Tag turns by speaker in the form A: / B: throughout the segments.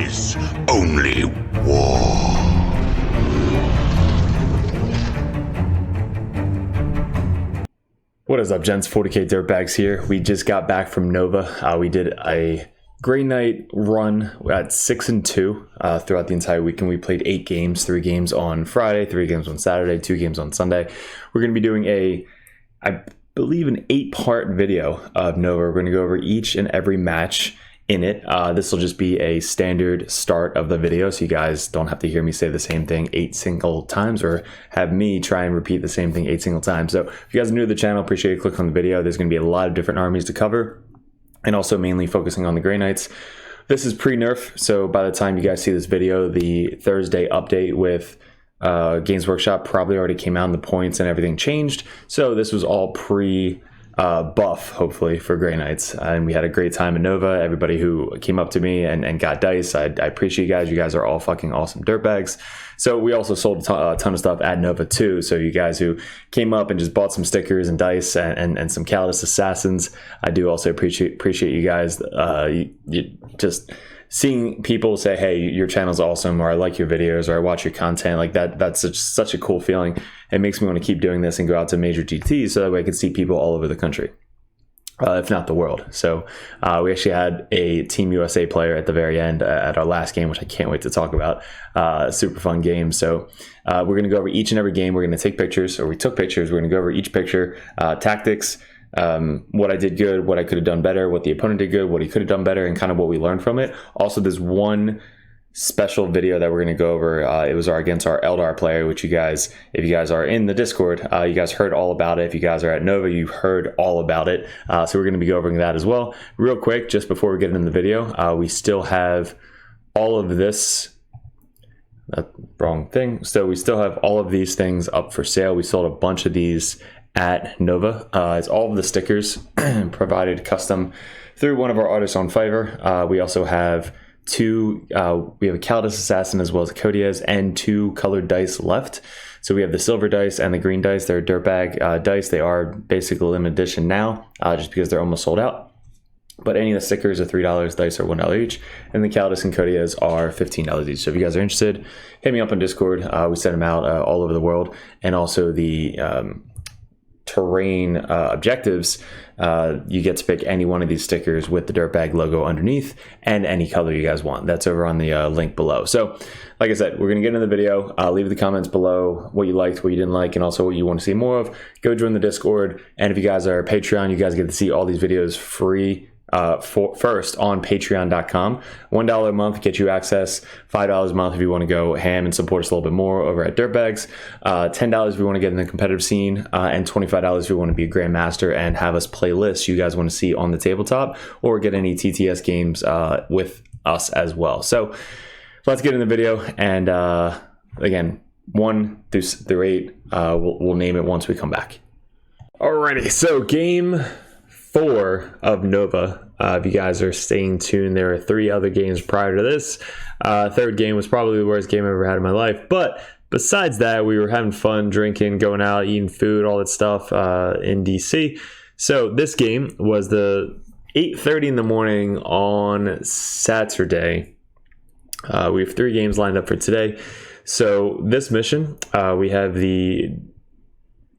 A: is only war.
B: What is up, gents? 40k Dirtbags here. We just got back from Nova. We did a Grey Knight run at 6-2 throughout the entire weekend. We played 8 games, 3 games on Friday, 3 games on Saturday, 2 games on Sunday. We're going to be doing I believe an 8-part video of Nova. We're going to go over each and every match in it. This will just be a standard start of the video, so you guys don't have to hear me say the same thing 8 single times or have me try and repeat the same thing 8 single times. So if you guys are new to the channel, appreciate you click on the video. There's going to be a lot of different armies to cover, and also mainly focusing on the Grey Knights. This is pre-nerf, so by the time you guys see this video, the Thursday update with Games Workshop probably already came out and the points and everything changed. So this was all buff, hopefully, for Grey Knights, and we had a great time in Nova. Everybody who came up to me and got dice, I appreciate you guys. You guys are all fucking awesome dirtbags. So we also sold a ton of stuff at Nova too, so you guys who came up and just bought some stickers and dice and some Calidus Assassins, I do also appreciate you guys. You just seeing people say, hey, your channel's awesome, or I like your videos, or I watch your content, like that's such a cool feeling. It makes me want to keep doing this and go out to major GTs so that way I can see people all over the country, if not the world. So we actually had a Team USA player at the very end at our last game, which I can't wait to talk about. Super fun game. So we're going to go over each and every game. We're going to take pictures, or we took pictures. We're going to go over each picture, tactics, what I did good, what I could have done better, what the opponent did good, what he could have done better, and kind of what we learned from it. Also, there's one special video that we're going to go over. It was against our Eldar player, which you guys, if you guys are in the Discord, you guys heard all about it. If you guys are at Nova, you've heard all about it. So we're going to be covering that as well. Real quick, just before we get into the video, we still have all of this. Wrong thing. So we still have all of these things up for sale. We sold a bunch of these at Nova. It's all of the stickers provided custom through one of our artists on Fiverr. We also have we have a Calidus Assassin as well as a Codiez and 2 colored dice left. So we have the silver dice and the green dice. They're dirtbag dice. They are basically limited edition now, just because they're almost sold out. But any of the stickers are $3, dice are $1 each, and the Calidus and Codiez are $15 each. So if you guys are interested, hit me up on Discord. We send them out all over the world, and also the terrain objectives, you get to pick any one of these stickers with the dirtbag logo underneath and any color you guys want. That's over on the link below. So like I said, we're gonna get into the video. Leave the comments below what you liked, what you didn't like, and also what you want to see more of. Go join the Discord, and if you guys are Patreon, you guys get to see all these videos free first on patreon.com. $1 a month gets you access. $5 a month if you want to go ham and support us a little bit more over at Dirtbags. $10 if you want to get in the competitive scene, and $25 if you want to be a grandmaster and have us play lists you guys want to see on the tabletop, or get any TTS games with us as well. So let's get in the video, and again, 1 through 8, we'll name it once we come back. Alrighty, so game 4 of Nova. If you guys are staying tuned, there are 3 other games prior to this. Third game was probably the worst game I've ever had in my life, but besides that, we were having fun, drinking, going out, eating food, all that stuff in DC. So this game was the 8:30 in the morning on Saturday. We have 3 games lined up for today. So this mission, we have the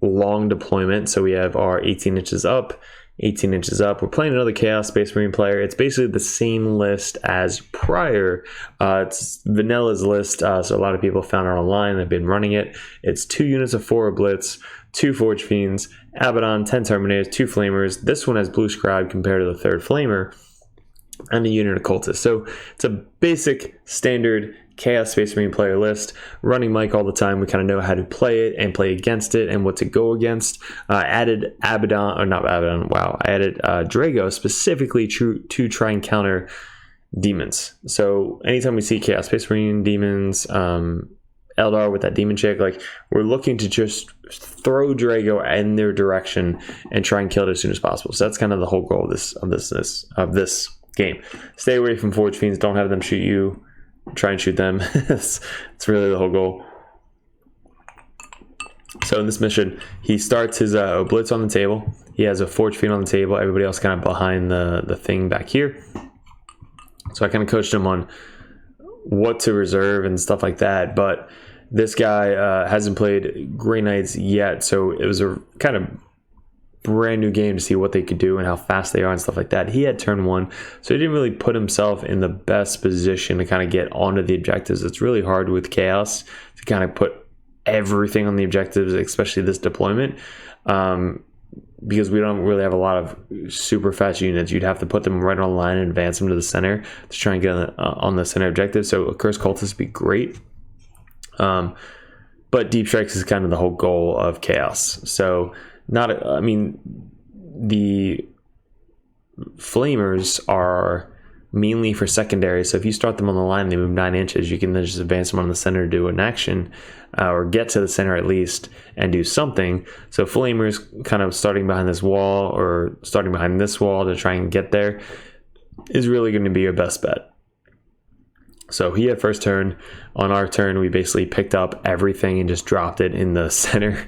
B: long deployment. So we have our 18 inches up. 18 inches up. We're playing another Chaos Space Marine player. It's basically the same list as prior. It's Vanilla's list, so a lot of people found it online. They've been running it. It's 2 units of 4 Blitz, 2 Forge Fiends, Abaddon, 10 Terminators, 2 Flamers. This one has Blue Scribe compared to the 3rd Flamer, and a unit of Cultists. So it's a basic standard Chaos Space Marine player list. Running Mike all the time. We kind of know how to play it and play against it and what to go against. Added Abaddon, or not Abaddon, wow. I added Drago specifically to try and counter demons. So anytime we see Chaos Space Marine, demons, Eldar with that demon chick, like, we're looking to just throw Drago in their direction and try and kill it as soon as possible. So that's kind of the whole goal of this game. Stay away from Forge Fiends. Don't have them shoot you. Try and shoot them. It's really the whole goal. So in this mission, he starts his Blitz on the table. He has a Forge Fiend on the table. Everybody else kind of behind the thing back here. So I kind of coached him on what to reserve and stuff like that. But this guy hasn't played Grey Knights yet, so it was a kind of brand new game to see what they could do and how fast they are and stuff like that. He had turn 1, so he didn't really put himself in the best position to kind of get onto the objectives. It's really hard with Chaos to kind of put everything on the objectives, especially this deployment, because we don't really have a lot of super fast units. You'd have to put them right on the line and advance them to the center to try and get on the center objective. So a Curse Cultist would be great. But Deep Strikes is kind of the whole goal of Chaos. So the Flamers are mainly for secondary. So if you start them on the line and they move 9 inches, you can then just advance them on the center to do an action, or get to the center at least and do something. So Flamers kind of starting behind this wall or starting behind this wall to try and get there is really going to be your best bet. So he had first turn. On our turn, we basically picked up everything and just dropped it in the center.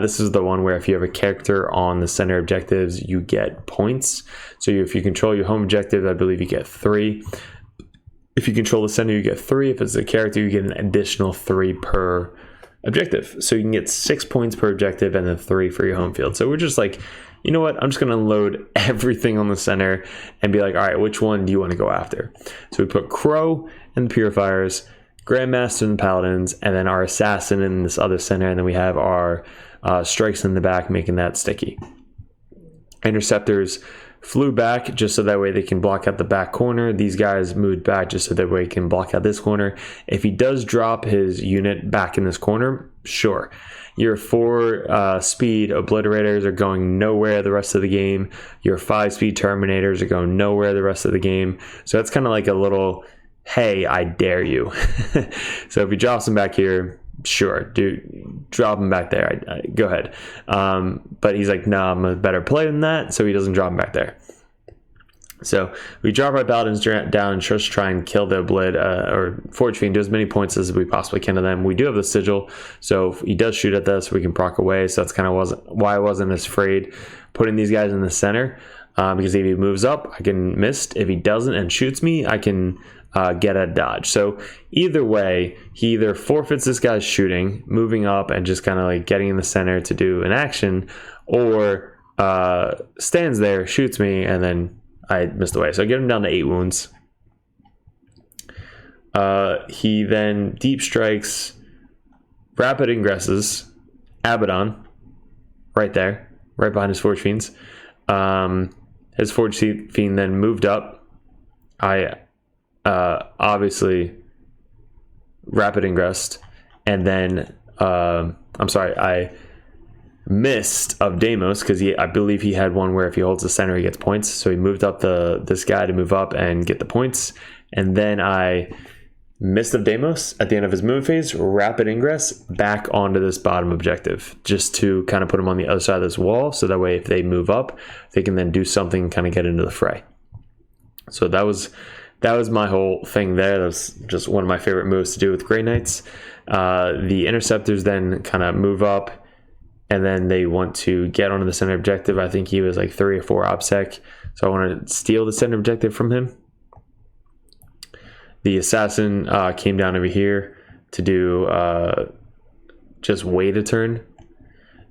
B: This is the one where if you have a character on the center objectives, you get points. So if you control your home objective, I believe you get 3. If you control the center, you get 3. If it's a character, you get an additional 3 per objective. So you can get 6 points per objective and then 3 for your home field. So we're just like, you know what? I'm just going to unload everything on the center and be like, all right, which one do you want to go after? So we put Crow and the Purifiers, Grandmaster and the Paladins, and then our Assassin in this other center. And then we have our Strikes in the back, making that sticky. Interceptors flew back just so that way they can block out the back corner. These guys moved back just so that way he can block out this corner. If he does drop his unit back in this corner, sure. Your 4 speed Obliterators are going nowhere the rest of the game. Your 5 speed Terminators are going nowhere the rest of the game. So that's kind of like a little, hey, I dare you. So if he drops him back here, sure, dude, drop him back there. Go ahead. But he's like, nah, I'm a better player than that. So he doesn't drop him back there. So we drop our Paladins down and just try and kill the Oblit, or Forge Fiend, do as many points as we possibly can to them. We do have the Sigil, so if he does shoot at us, we can proc away. So that's kind of why I wasn't as afraid putting these guys in the center, because if he moves up, I can miss. If he doesn't and shoots me, I can get a dodge. So either way, he either forfeits this guy's shooting, moving up and just kind of like getting in the center to do an action, or stands there, shoots me, and then I missed away. So I get him down to 8 wounds. He then deep strikes, rapid ingresses, Abaddon, right there, right behind his Forge Fiends. His Forge Fiend then moved up. I obviously rapid ingressed, and then I missed of Deimos because I believe he had one where if he holds the center he gets points. So he moved up this guy to move up and get the points, and then I missed of Deimos at the end of his move phase, rapid ingress back onto this bottom objective just to kind of put him on the other side of this wall, so that way if they move up they can then do something and kind of get into the fray. So that was my whole thing there. That was just one of my favorite moves to do with Grey Knights. The Interceptors then kind of move up, and then they want to get onto the center objective. I think he was like 3 or 4 OBSEC, so I want to steal the center objective from him. The Assassin came down over here to do just wait a turn.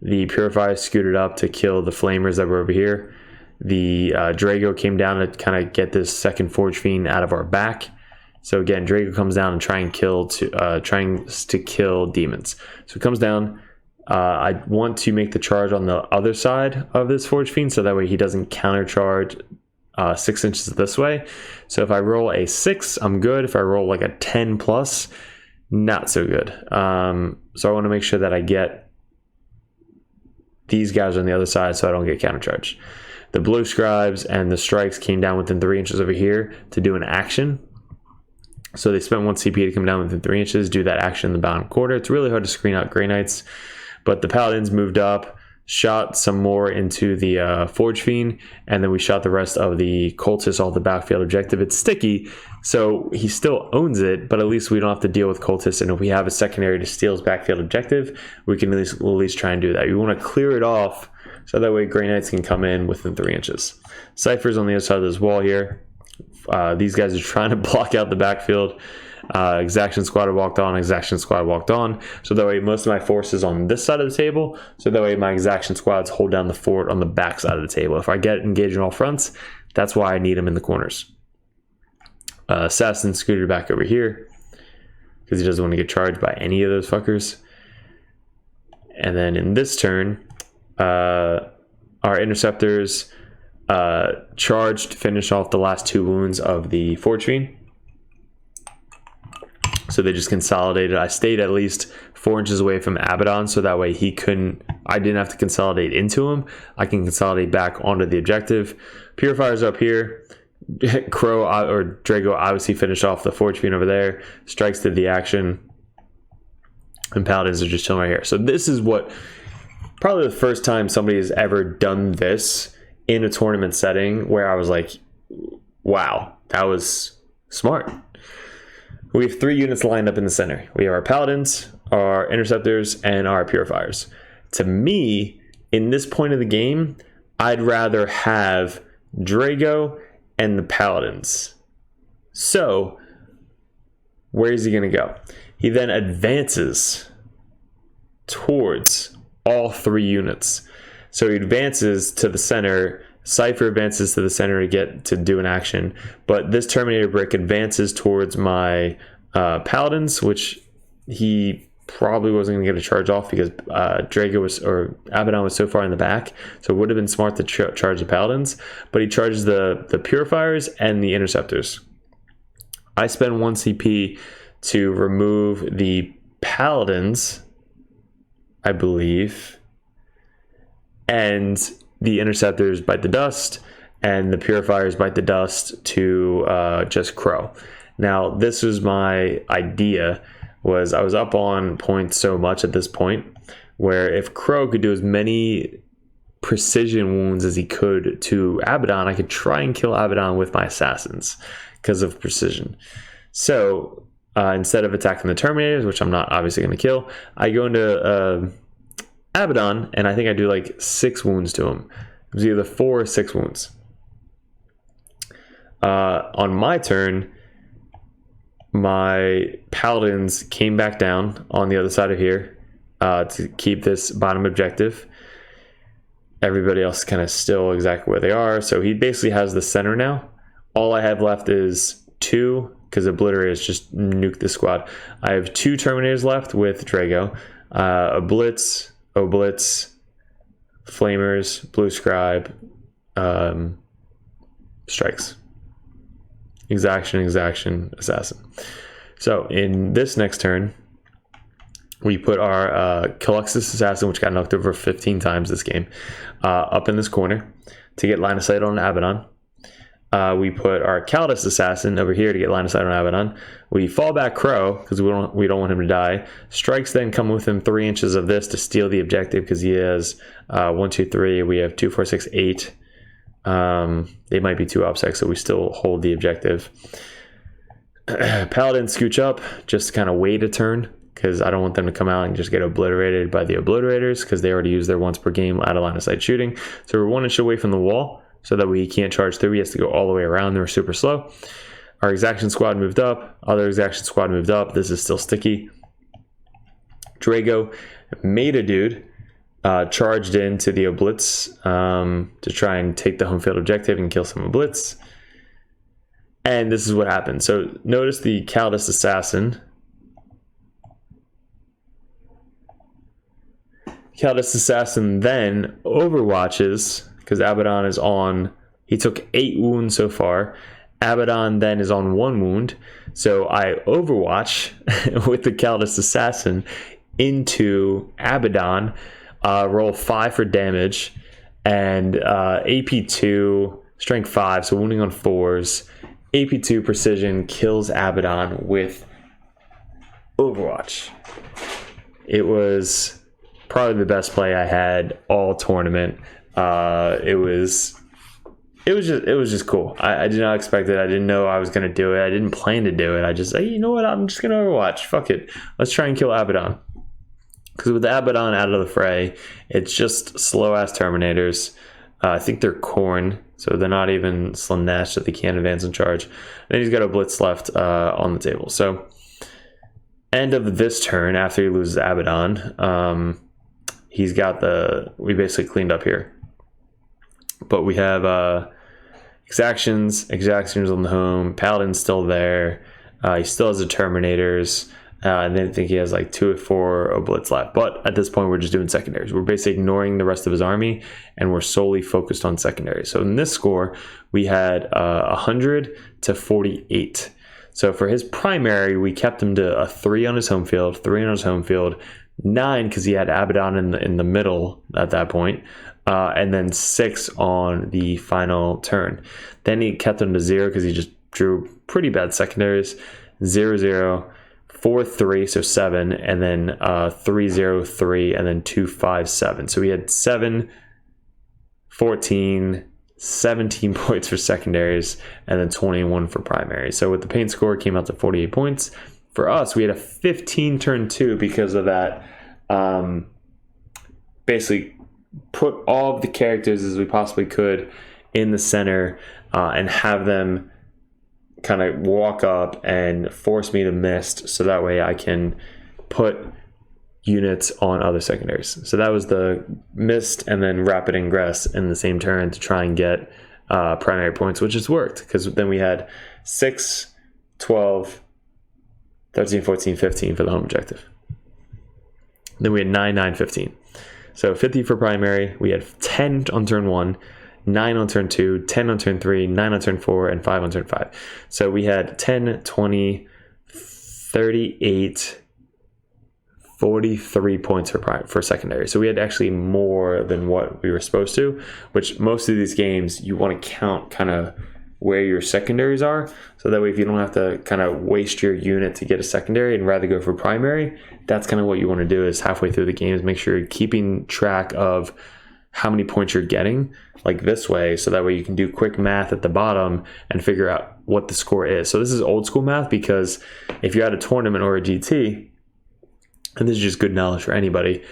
B: The Purifier scooted up to kill the Flamers that were over here. The Drago came down to kind of get this second Forge Fiend out of our back. So again, Drago comes down and trying to kill demons. So it comes down. I want to make the charge on the other side of this Forge Fiend, so that way he doesn't countercharge 6 inches this way. So if I roll a 6, I'm good. If I roll like a 10 plus, not so good. So I want to make sure that I get these guys on the other side so I don't get countercharged. The Blue Scribes and the Strikes came down within 3 inches over here to do an action. So they spent 1 CP to come down within 3 inches, do that action in the bottom quarter. It's really hard to screen out Grey Knights, but the Paladins moved up, shot some more into the Forge Fiend, and then we shot the rest of the Cultists off the backfield objective. It's sticky, so he still owns it, but at least we don't have to deal with Cultists, and if we have a secondary to steal his backfield objective, we can at least try and do that. We want to clear it off, so that way Grey Knights can come in within 3 inches. Cypher's on the other side of this wall here. These guys are trying to block out the backfield. Exaction squad walked on, exaction squad walked on. So that way most of my force is on this side of the table. So that way my exaction squads hold down the fort on the back side of the table. If I get engaged on all fronts, that's why I need them in the corners. Assassin scooted back over here because he doesn't want to get charged by any of those fuckers. And then in this turn, our interceptors charged to finish off the last 2 wounds of the Forge Fiend. So they just consolidated. I stayed at least 4 inches away from Abaddon, so that way I didn't have to consolidate into him. I can consolidate back onto the objective. Purifier's up here. Crow or Drago obviously finished off the Forge Fiend over there. Strikes did the action. And Paladins are just chilling right here. So this is what, probably the first time somebody has ever done this in a tournament setting where I was like, wow, that was smart. We have 3 units lined up in the center. We have our Paladins, our Interceptors, and our Purifiers. To me, in this point of the game, I'd rather have Drago and the Paladins. So, where is he going to go? He then advances towards all 3 units. So he advances to the center. Cypher advances to the center to do an action, but this Terminator brick advances towards my Paladins, which he probably wasn't going to get a charge off because Abaddon was so far in the back, so it would have been smart to charge the Paladins, but he charges the Purifiers and the Interceptors. I spend 1 CP to remove the Paladins, I believe, and the Interceptors bite the dust, and the Purifiers bite the dust to just Crow. Now, this was my idea, was I was up on points so much at this point, where if Crow could do as many precision wounds as he could to Abaddon, I could try and kill Abaddon with my Assassins because of precision. So, instead of attacking the Terminators, which I'm not obviously going to kill, I go into Abaddon, and I think I do like 6 wounds to him. It was either 4 or 6 wounds. On my turn, my Paladins came back down on the other side of here to keep this bottom objective. Everybody else kind of still exactly where they are. So he basically has the center now. All I have left is 2, because Obliterators just nuked the squad. I have 2 Terminators left with Drago. A Blitz, Oblitz, Flamers, Blue Scribe, Strikes. Exaction, Assassin. So in this next turn, we put our Caluxus Assassin, which got knocked over 15 times this game, up in this corner to get line of sight on Abaddon. We put our Caldus Assassin over here to get line of sight on Abaddon. We fall back Crow because we don't want him to die. Strikes then come within 3 inches of this to steal the objective because he has 1, 2, 3. We have 2, 4, 6, 8. They might be 2 OPSEC, so we still hold the objective. Paladin scooch up just to kind of wait a turn because I don't want them to come out and just get obliterated by the Obliterators because they already use their once per game out of line of sight shooting. So we're 1 inch away from the wall so that he can't charge through. He has to go all the way around. They're super slow. Our exaction squad moved up. Other exaction squad moved up. This is still sticky. Drago made a dude. Charged into the Oblitz to try and take the home field objective and kill some Oblitz. And this is what happened. So notice the Caldus Assassin. Caldus Assassin then overwatches because Abaddon is on. He took 8 wounds so far. Abaddon then is on 1 wound. So I overwatch with the Caldus Assassin into Abaddon. Roll 5 for damage and AP 2, strength 5, so wounding on 4s. AP 2 precision kills Abaddon with Overwatch. It was probably the best play I had all tournament. It was just cool. I did not expect it. I didn't know I was going to do it. I didn't plan to do it. I just, hey, you know what? I'm just going to Overwatch. Fuck it. Let's try and kill Abaddon. Because with Abaddon out of the fray, it's just slow-ass Terminators. I think they're Khorne, So they're not even Slanesh that they can't advance and charge. And then he's got a blitz left on the table. So end of this turn, after he loses Abaddon, he's got we basically cleaned up here. But we have exactions on the home. Paladin's still there. He still has the Terminators. And then I think he has like 2 or 4 blitz left. But at this point, we're just doing secondaries. We're basically ignoring the rest of his army, and we're solely focused on secondaries. So in this score, we had 100 to 48. So for his primary, we kept him to a 3 on his home field, 3 on his home field, 9 because he had Abaddon in the middle at that point, and then 6 on the final turn. Then he kept him to 0 because he just drew pretty bad secondaries. 0, 0. 4, 3, so 7, and then 3, 0, 3, and then 2, 5, 7. So we had 7, 14, 17 points for secondaries, and then 21 for primaries. So with the paint score, it came out to 48 points. For us, we had a 15 turn 2 because of that. Basically, put all of the characters as we possibly could in the center and have them kind of walk up and force me to mist, so that way I can put units on other secondaries. So that was the mist and then rapid ingress in the same turn to try and get primary points, which has worked, because then we had 6, 12, 13, 14, 15 for the home objective. Then we had 9, 9, 15. So 50 for primary. We had 10 on turn 1, 9 on turn 2, 10 on turn 3, 9 on turn 4, and 5 on turn 5. So we had 10, 20, 38, 43 points for secondary. So we had actually more than what we were supposed to, which most of these games, you want to count kind of where your secondaries are. So that way, if you don't have to kind of waste your unit to get a secondary and rather go for primary, that's kind of what you want to do is halfway through the game is make sure you're keeping track of how many points you're getting like this way, so that way you can do quick math at the bottom and figure out what the score is. So this is old school math, because if you're at a tournament or a GT, and this is just good knowledge for anybody,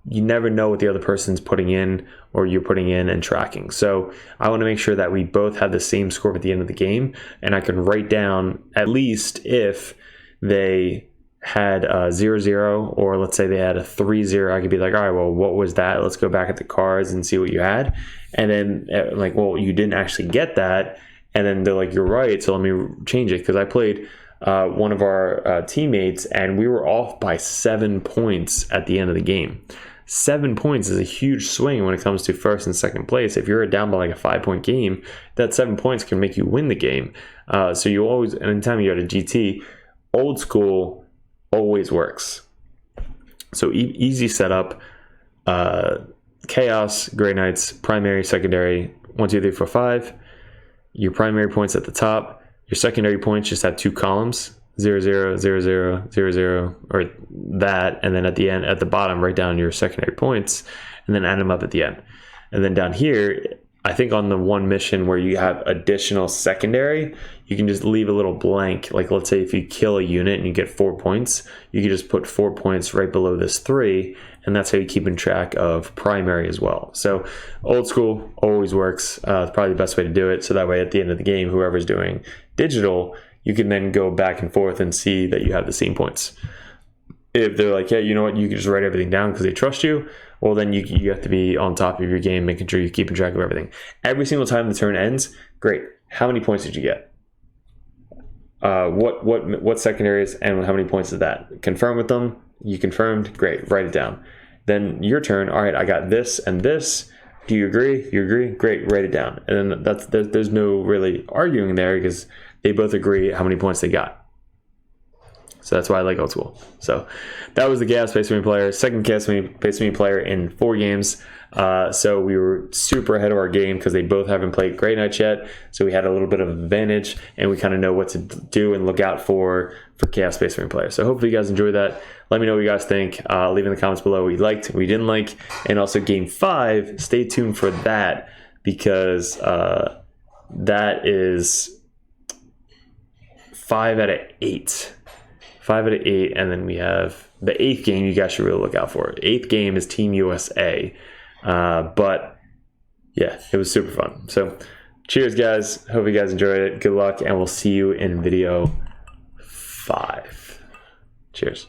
B: you never know what the other person's putting in or you're putting in and tracking. So I want to make sure that we both have the same score at the end of the game, and I can write down at least if they had a 0-0, or let's say they had a 3-0, I could be like, all right, well, what was that? Let's go back at the cards and see what you had. And then like, well, you didn't actually get that. And then they're like, you're right, so let me change it. Because I played one of our teammates, and we were off by 7 points at the end of the game. 7 points is a huge swing when it comes to first and second place. If you're down by like a 5-point game, that 7 points can make you win the game. So you always, anytime you go to GT, old school always works. So easy setup, chaos, Grey Knights, primary, secondary, 1, 2, 3, 4, 5. Your primary points at the top. Your secondary points just have 2 columns, 0, 0, 0, 0, 0, 0, or that, and then at the end, at the bottom, write down your secondary points, and then add them up at the end. And then down here, I think on the one mission where you have additional secondary, you can just leave a little blank. Like, let's say if you kill a unit and you get 4 points, you can just put 4 points right below this 3, and that's how you keep in track of primary as well. So old school always works. It's probably the best way to do it. So that way at the end of the game, whoever's doing digital, you can then go back and forth and see that you have the same points. If they're like, yeah, you know what, you can just write everything down because they trust you, well, then you have to be on top of your game, making sure you're keeping track of everything. Every single time the turn ends, great. How many points did you get? What secondaries and how many points is that? Confirm with them. You confirmed. Great. Write it down. Then your turn. All right, I got this and this. Do you agree? You agree? Great. Write it down. And then there's no really arguing there because they both agree how many points they got. So that's why I like old school. So that was the Gas Space Marine player, second Gas Space Marine player in 4 games. So we were super ahead of our game because they both haven't played Grey Knights yet. So we had a little bit of advantage, and we kind of know what to do and look out for Chaos Space Marine players. So hopefully you guys enjoy that. Let me know what you guys think. Leave in the comments below what you liked, what you didn't like. And also game 5, stay tuned for that because that is 5 out of 8. 5 out of 8, and then we have the 8th game you guys should really look out for. 8th game is Team USA, but yeah, it was super fun. So cheers, guys. Hope you guys enjoyed it. Good luck, and we'll see you in video 5. Cheers.